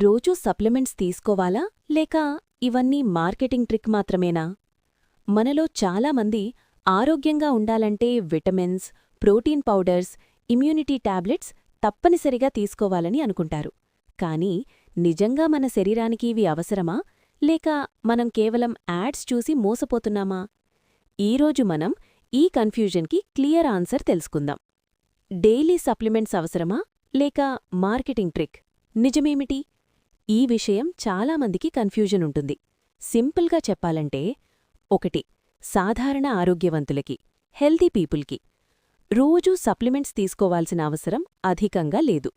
రోజూ సప్లిమెంట్స్ తీసుకోవాలా లేక ఇవన్నీ మార్కెటింగ్ ట్రిక్ మాత్రమేనా? మనలో చాలామంది ఆరోగ్యంగా ఉండాలంటే vitamins, protein powders, immunity tablets తప్పనిసరిగా తీసుకోవాలని అనుకుంటారు. కానీ నిజంగా మన శరీరానికి ఇవి అవసరమా లేక మనం కేవలం యాడ్స్ చూసి మోసపోతున్నామా? ఈరోజు మనం ఈ కన్ఫ్యూజన్కి క్లియర్ ఆన్సర్ తెలుసుకుందాం. డైలీ సప్లిమెంట్స్ అవసరమా లేక మార్కెటింగ్ ట్రిక్? నిజమేమిటి? ఈ విషయం చాలామందికి కన్ఫ్యూజన్ ఉంటుంది. సింపుల్గా చెప్పాలంటే 1. సాధారణ ఆరోగ్యవంతులకి, హెల్తీ పీపుల్కి రోజూ సప్లిమెంట్స్ తీసుకోవాల్సిన అవసరం అధికంగా లేదు.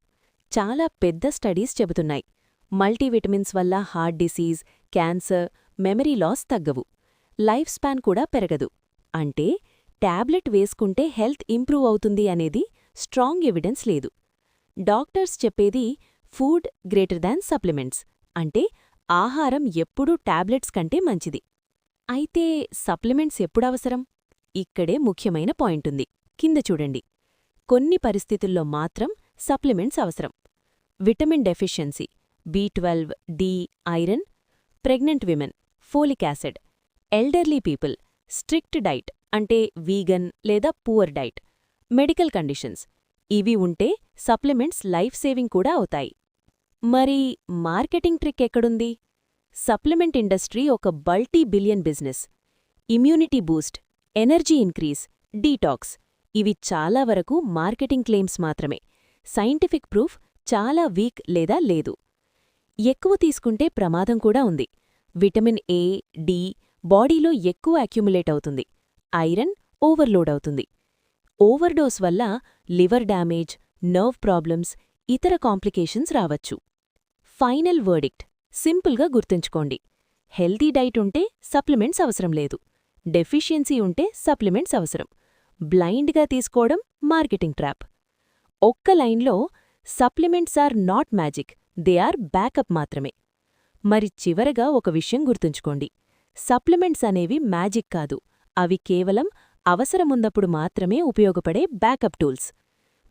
చాలా పెద్ద స్టడీస్ చెబుతున్నాయి, మల్టీవిటమిన్స్ వల్ల heart disease, cancer, memory loss తగ్గవు, లైఫ్ స్పాన్ కూడా పెరగదు. అంటే టాబ్లెట్ వేసుకుంటే హెల్త్ ఇంప్రూవ్ అవుతుంది అనేది స్ట్రాంగ్ ఎవిడెన్స్ లేదు. డాక్టర్స్ చెప్పేది ఫుడ్ గ్రేటర్ దాన్ సప్లిమెంట్స్, అంటే ఆహారం ఎప్పుడూ టాబ్లెట్స్ కంటే మంచిది. అయితే సప్లిమెంట్స్ ఎప్పుడవసరం? ఇక్కడే ముఖ్యమైన పాయింటుంది. కింద చూడండి. కొన్ని పరిస్థితుల్లో మాత్రం సప్లిమెంట్స్ అవసరం. Vitamin deficiency, B12, D, iron, pregnant women, folic acid, elderly people, strict diet అంటే వీగన్ లేదా పూర్ డైట్, మెడికల్ కండిషన్స్ ఇవి ఉంటే సప్లిమెంట్స్ లైఫ్ సేవింగ్ కూడా అవుతాయి. మరి మార్కెటింగ్ ట్రిక్ ఎక్కడుంది? సప్లిమెంట్ ఇండస్ట్రీ ఒక multi billion business. Immunity Boost, energy increase, detox ఇవి చాలా వరకు మార్కెటింగ్ క్లెయిమ్స్ మాత్రమే. సైంటిఫిక్ ప్రూఫ్ చాలా వీక్ లేదా లేదు. ఎక్కువ తీసుకుంటే ప్రమాదం కూడా ఉంది. విటమిన్ A, D బాడీలో ఎక్కువ అక్యుములేట్ అవుతుంది. ఐరన్ ఓవర్లోడ్ అవుతుంది. ఓవర్డోస్ వల్ల లివర్ డ్యామేజ్, నర్వ్ ప్రాబ్లమ్స్, ఇతర కాంప్లికేషన్స్ రావచ్చు. ఫైనల్ వర్డిక్ట్ సింపుల్గా గుర్తుంచుకోండి. హెల్తీ డైట్ ఉంటే సప్లిమెంట్స్ అవసరం లేదు. డెఫిషియన్సీ ఉంటే సప్లిమెంట్స్ అవసరం. బ్లైండ్గా తీసుకోవడం మార్కెటింగ్ ట్రాప్. ఒక్క లైన్లో supplements are not magic, they are backup మాత్రమే. మరి చివరగా ఒక విషయం గుర్తుంచుకోండి. సప్లిమెంట్స్ అనేవి మ్యాజిక్ కాదు, అవి కేవలం అవసరమున్నప్పుడు మాత్రమే ఉపయోగపడే బ్యాకప్ టూల్స్.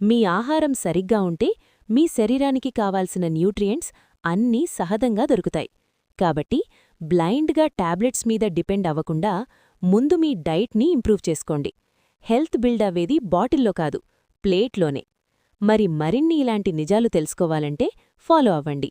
మీ ఆహారం సరిగ్గా ఉంటే మీ శరీరానికి కావాల్సిన న్యూట్రియంట్స్ అన్నీ సహజంగా దొరుకుతాయి. కాబట్టి బ్లైండ్గా టాబ్లెట్స్ మీద డిపెండ్ అవ్వకుండా ముందు మీ డైట్ని ఇంప్రూవ్ చేసుకోండి. హెల్త్ బిల్డ్ అవ్వేది బాటిల్లో కాదు, ప్లేట్లోనే. మరి మరిన్ని ఇలాంటి నిజాలు తెలుసుకోవాలంటే ఫాలో అవ్వండి.